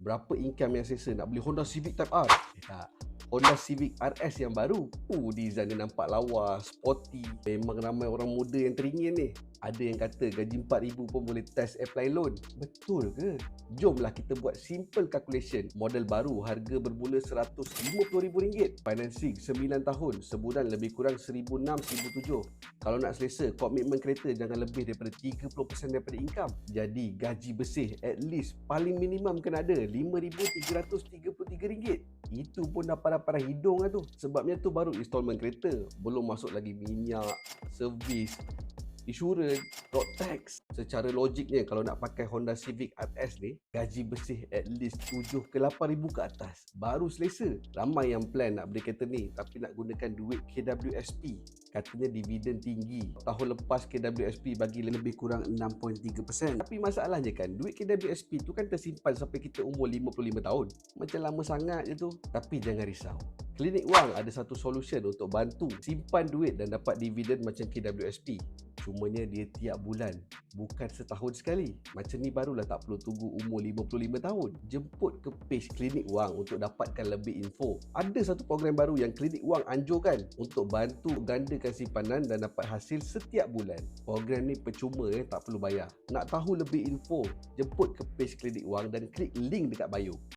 Berapa income yang selesa nak beli Honda Civic Type R? Tak. Honda Civic RS yang baru. Design dia nampak lawa, sporty. Memang ramai orang muda yang teringin ni. Ada yang kata gaji 4,000 pun boleh test apply loan. Betul ke? Jomlah kita buat simple calculation. Model baru harga bermula RM150,000. Financing 9 tahun. Sebulan lebih kurang RM1,600, RM1,700. Kalau nak selesa, komitmen kereta jangan lebih daripada 30% daripada income. Jadi gaji bersih at least paling minimum kena ada RM5,333. Itu pun dah parah-parah hidung lah tu. Sebabnya tu baru installment kereta. Belum masuk lagi minyak, servis, insurans, road tax. Secara logiknya kalau nak pakai Honda Civic RS ni, gaji bersih at least 7 ke 8,000 ke atas. Baru selesa. Ramai yang plan nak beli kereta ni tapi nak gunakan duit KWSP. Katanya dividen tinggi. Tahun lepas KWSP bagi lebih kurang 6.3%. Tapi masalahnya kan, duit KWSP tu kan tersimpan sampai kita umur 55 tahun. Macam lama sangat je tu. Tapi jangan risau. Klinik Wang ada satu solution untuk bantu simpan duit dan dapat dividen macam KWSP. Cumanya dia tiap bulan, bukan setahun sekali. Macam ni barulah tak perlu tunggu umur 55 tahun. Jemput ke page Klinik Wang untuk dapatkan lebih info. Ada satu program baru yang Klinik Wang anjurkan untuk bantu gandakan simpanan dan dapat hasil setiap bulan. Program ni percuma, tak perlu bayar. Nak tahu lebih info, jemput ke page Klinik Wang dan klik link dekat bio.